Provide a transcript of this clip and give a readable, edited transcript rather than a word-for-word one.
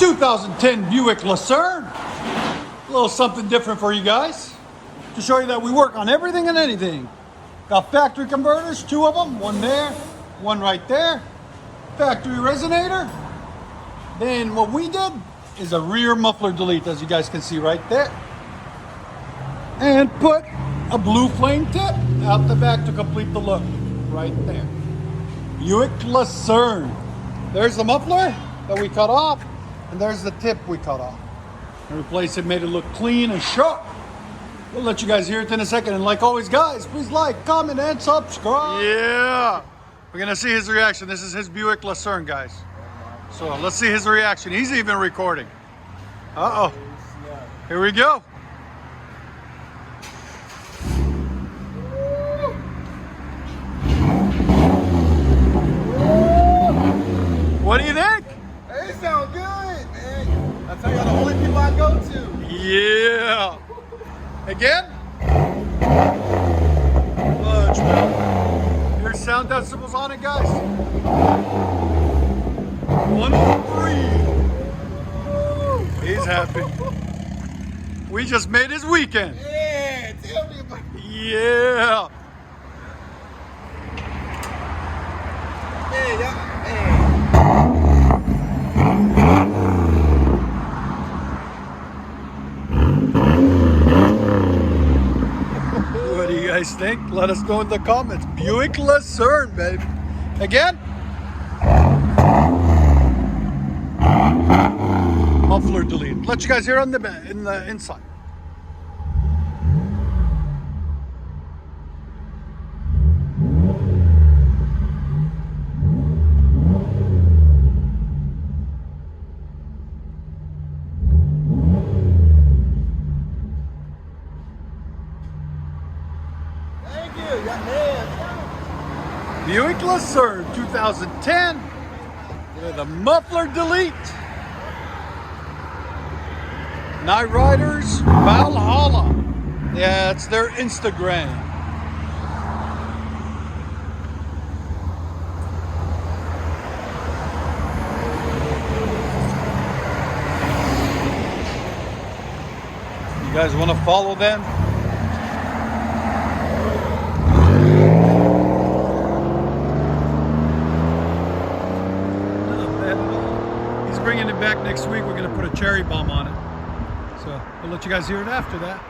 2010 Buick LuCerne. A little something different for you guys to show you that we work on everything and anything. Got factory converters, 2 of them, one there, one right there. Factory resonator. Then what we did is a rear muffler delete, as you guys can see right there. And put a blue flame tip out the back to complete the look right there. Buick LuCerne. There's the muffler that we cut off, and there's the tip we cut off. And replaced it, made it look clean and sharp. We'll let you guys hear it in a second. And like always, guys, please like, comment, and subscribe. Yeah. We're gonna see his reaction. This is his Buick LuCerne, guys. So let's see his reaction. He's even recording. Uh-oh. Here we go. What do you think? Hey, it sounds good, man. I tell you, the only people I go to. Yeah. Again? Fudge, man. Your sound decibels on it, guys. 103. He's happy. We just made his weekend. Yeah, tell me about it. Yeah. Hey, y'all. Hey. What do you guys think? Let us know in the comments. Buick LuCerne, baby. Again? Muffler delete. Let you guys hear on the inside. Thank you. Yeah. Buick LuCerne 2010 with a muffler delete. Night Riders Valhalla. Yeah, it's their Instagram. You guys want to follow them? Bringing it back next week. We're going to put a cherry bomb on it. So we'll let you guys hear it after that.